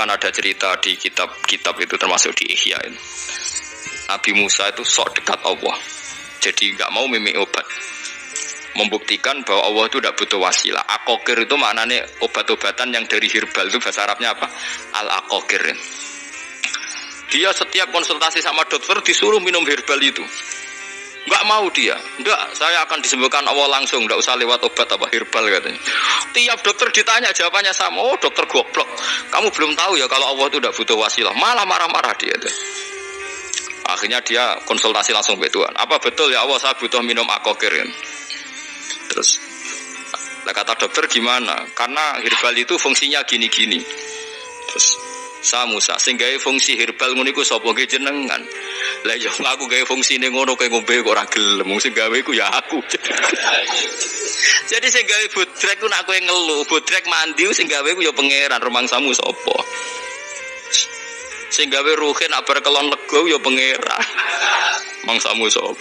kan ada cerita di kitab-kitab itu termasuk di Ihya itu. Nabi Musa itu sok dekat Allah. Jadi enggak mau mimik obat. Membuktikan bahwa Allah itu tidak butuh wasilah. Aqaqir itu maknanya obat-obatan yang dari herbal, itu bahasa Arabnya apa? Al-aqaqir. Dia setiap konsultasi sama dokter disuruh minum herbal itu. Enggak mau dia. Enggak, saya akan disembuhkan Allah langsung, enggak usah lewat obat apa herbal katanya. Tiap dokter ditanya jawabannya sama. Oh, dokter goblok. Kamu belum tahu ya kalau Allah itu tidak butuh wasilah. Malah marah-marah dia tuh. Akhirnya dia konsultasi langsung ke Tuhan. Apa betul ya Allah saya butuh minum aqaqir? Terus kata dokter gimana? Karena herbal itu fungsinya gini-gini. Terus sa Musa sing gawe fungsi herbal ngono iku sapa ge jenengan. Lah yo aku gawe fungsine ngono kowe ngombe kok ora gelem. Sing gawe iku ya aku. Jadi sing gawe bodrek ku nek kowe ngeluh, bodrek mandi sing gawe ku ya pangeran, rumangsamu sapa? Sing gawe ruhe nek bar kelon lego ya pangeran. Mangsamu sapa?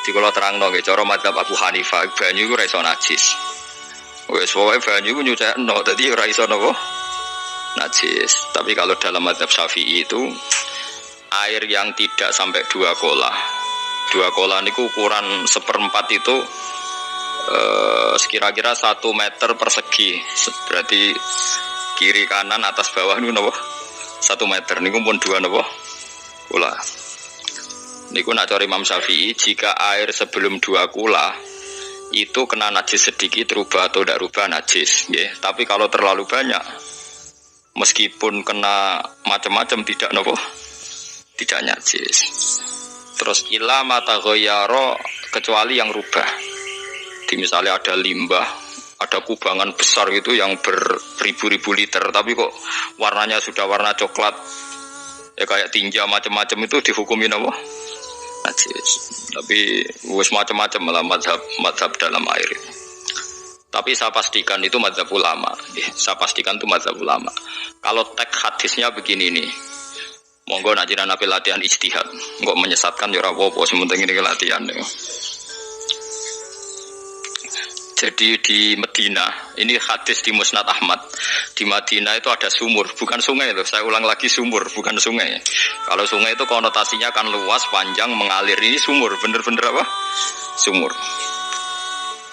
Di kalau terangno nggih cara madzhab Abu Hanifah banyu iku ora iso najis. Wis pokoke banyu iku nyucekno dadi ora iso napa najis. Tapi kalau dalam madzhab Syafi'i itu air yang tidak sampai 2 kolah. 2 kolah niku ukuran 1/4 itu sekira-kira 1 meter persegi. Berarti kiri kanan atas bawah niku napa 1 meter niku pun 2 napa kolah. Niku nak cari Imam Syafi'i, jika air sebelum 2 kula itu kena najis sedikit, rubah atau tidak rubah najis, ya. Tapi kalau terlalu banyak, meskipun kena macam-macam tidak nopo, tidak najis. Terus ila mata ghayyara kecuali yang rubah. Di misalnya ada limbah, ada kubangan besar itu yang beribu-ribu liter, tapi kok warnanya sudah warna coklat, ya kayak tinja macam-macam itu dihukumi nopo najis. Tapi wis macam-macam malah mazhab dalam air itu. Tapi saya pastikan itu mazhab ulama. Saya pastikan itu mazhab ulama. Kalau teks hadisnya begini nih, monggo nak jiran api latihan ijtihad. Kok menyesatkan ya ora apa-apa, sementing ini latihan. Jadi di Medina, ini hadis di Musnad Ahmad. Di Madinah itu ada sumur, bukan sungai loh. Saya ulang lagi sumur, bukan sungai. Kalau sungai itu konotasinya kan luas, panjang, mengalir. Ini sumur, bener-bener apa? Sumur.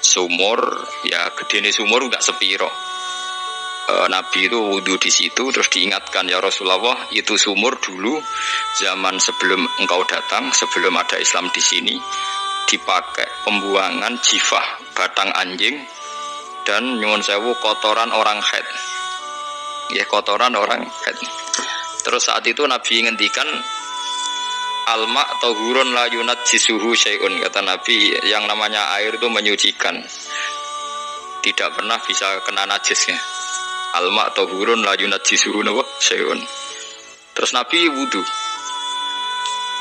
Sumur, ya gede nih sumur enggak sepiro. Nabi itu wudu di situ, terus diingatkan ya Rasulullah, itu sumur dulu zaman sebelum engkau datang, sebelum ada Islam di sini. Dipakai pembuangan jifah batang anjing dan nyuwun sewu kotoran orang haid. Ya kotoran orang haid. Terus saat itu Nabi ngendikan alma tahurun la yunajjisuhu syai'un, kata Nabi, yang namanya air itu menyucikan. Tidak pernah bisa kena najisnya. Alma tahurun la yunajjisuhu syai'un. Terus Nabi wudu.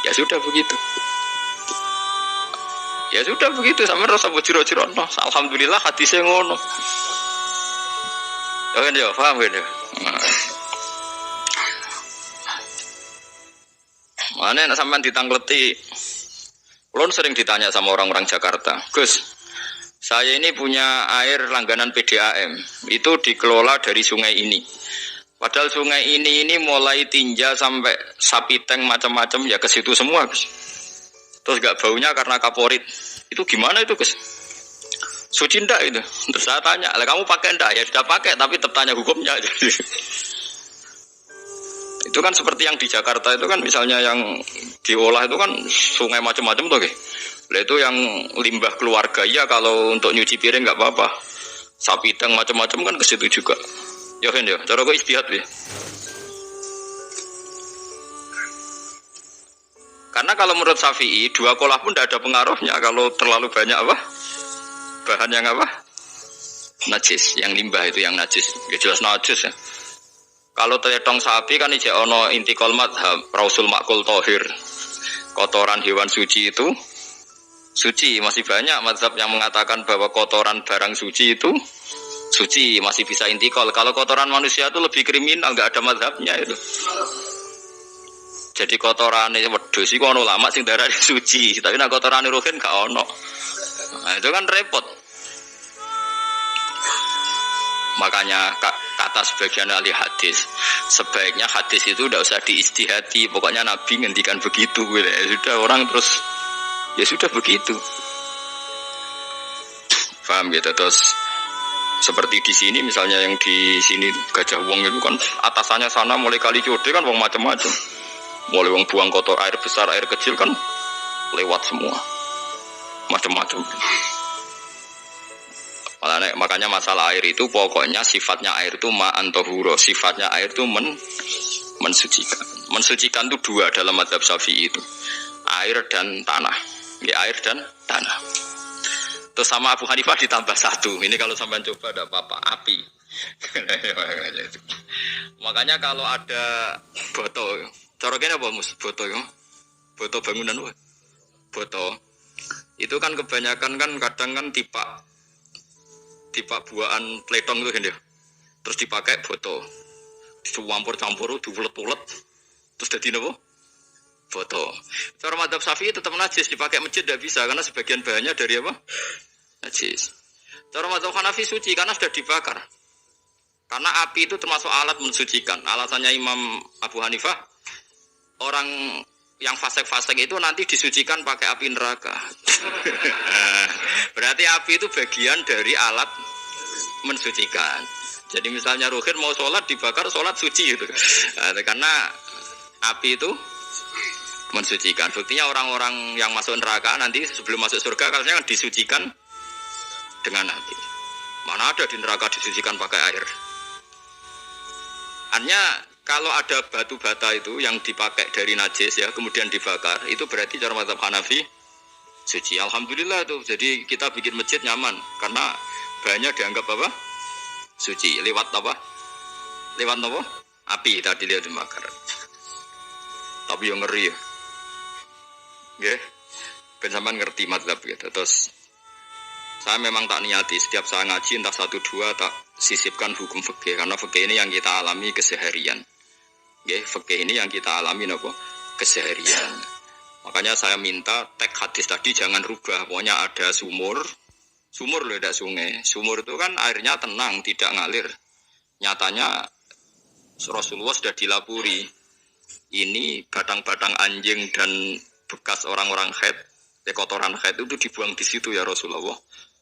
Ya sudah begitu. Ya sudah begitu, sama rasa bujiro-jiro no. Alhamdulillah hadisnya ngono. Ya kan ya, paham kan ya? Mana nak sampean ditangleti? Kulon sering ditanya sama orang-orang Jakarta, Gus, saya ini punya air langganan PDAM, itu dikelola dari sungai ini. Padahal sungai ini mulai tinja sampai sapi tank macam-macam ya ke situ semua, Gus. Terus gak baunya karena kaporit. Itu gimana itu, Gus? Suci ndak itu? Terus saya tanya, lah kamu pakai ndak? Ya sudah pakai, tapi tetap tanya hukumnya. Itu kan seperti yang di Jakarta itu kan, misalnya yang diolah itu kan sungai macam-macam tuh, lah itu yang limbah keluarga ya, kalau untuk nyuci piring nggak apa-apa. Sapi tank macam-macam kan ke situ juga. Ya kan ya, cara gue istihad ya. Karena kalau menurut Syafi'i 2 kolah pun tidak ada pengaruhnya kalau terlalu banyak apa? Bahan yang apa? Najis, yang limbah itu yang najis. Ya jelas najis ya. Kalau tetong sapi kan ijek ono intikal madhab, rausul makul tohir. Kotoran hewan suci itu suci, masih banyak madhab yang mengatakan bahwa kotoran barang suci itu suci, masih bisa intikal. Kalau kotoran manusia itu lebih kriminal, nggak ada madhabnya itu. Jadi kotorane wedhus iku ana ulama sing darani suci, tapi nek kotorane ruhin gak ono. Nah, itu kan repot. Makanya kata sebagian ahli hadis, sebaiknya hadis itu tidak usah diistihati. Pokoknya Nabi ngendikan begitu, gitu. Ya sudah orang terus, ya sudah begitu. Paham gitu. Terus seperti di sini, misalnya yang di sini Gajah Wong itu kan atasannya sana mulai kali Code kan wong macam-macam. Mulai wong buang kotor air besar, air kecil kan lewat semua, macam-macam. Makanya masalah air itu pokoknya sifatnya air itu ma'an tahura, sifatnya air itu mensucikan. Mensucikan itu dua dalam mazhab Syafi'i itu, air dan tanah. Ya, air dan tanah. Terus sama Abu Hanifah ditambah satu. Ini kalau sampai coba ada apa-apa, api. Makanya kalau ada boto, coroknya apa mus? Boto ya? Boto bangunan apa? Boto. Itu kan kebanyakan kan kadang kan tipe buahan pletong itu kan dia. Terus dipakai boto. Dicampur-campur, diulet-ulet. Terus jadi apa? Boto. Cara mazhab Syafi'i tetap najis, dipakai masjid tidak bisa karena sebagian bahannya dari apa? Najis. Cara mazhab Hanafi suci karena sudah dibakar. Karena api itu termasuk alat mensucikan. Alasannya Imam Abu Hanifah, orang yang fasik-fasik itu nanti disucikan pakai api neraka. Berarti api itu bagian dari alat mensucikan. Jadi misalnya Ruhin mau sholat dibakar, sholat suci gitu. Karena api itu mensucikan. Buktinya orang-orang yang masuk neraka nanti sebelum masuk surga katanya disucikan dengan api. Mana ada di neraka disucikan pakai air. Artinya kalau ada batu bata itu yang dipakai dari najis ya kemudian dibakar, itu berarti cara mazhab Hanafi suci. Alhamdulillah tuh. Jadi kita bikin masjid nyaman karena bahannya dianggap apa? Suci. Lewat apa? Lewat apa? Api tadi dia dibakar. Tapi yang ngeri ya. Nggih. Ben sampean ngerti mazhab gitu. Terus saya memang tak niati setiap saya ngaji entah 1-2 tak sisipkan hukum fikih karena fikih ini yang kita alami keseharian. Nggih, fikih ini yang kita alami napa? Keseharian. Makanya saya minta teks hadis tadi jangan rubah. Pokoknya ada sumur loh, tidak sungai. Sumur itu kan airnya tenang, tidak ngalir. Nyatanya Rasulullah sudah dilapuri. Ini batang-batang anjing dan bekas orang-orang haid, kotoran haid itu dibuang di situ ya Rasulullah.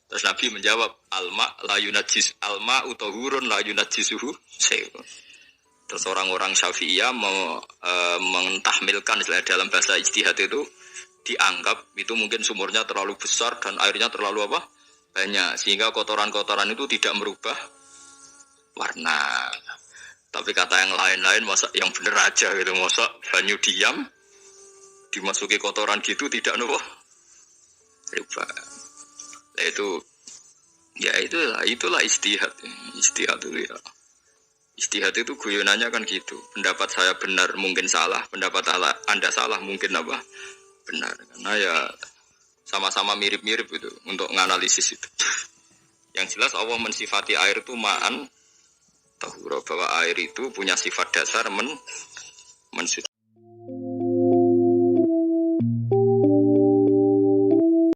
Terus Nabi menjawab, alma la yunajjis alma utahurun la yunajjisuhu syai'un. Terus orang-orang Syafi'iyah mentahmilkan istilah dalam bahasa ijtihad itu dianggap itu mungkin sumurnya terlalu besar dan airnya terlalu apa? Banyak sehingga kotoran-kotoran itu tidak merubah warna. Tapi kata yang lain-lain masa yang bener aja gitu, masa banyu diam dimasuki kotoran gitu tidak nopo rubah. Nah, itulah ijtihad. Ijtihad itu ya. Ijtihad itu guyonannya kan gitu. Pendapat saya benar mungkin salah, pendapat Anda salah mungkin apa? Benar. Karena ya sama-sama mirip-mirip itu untuk menganalisis itu. Yang jelas Allah mensifati air itu ma'an tahura, bahwa air itu punya sifat dasar mensucikan.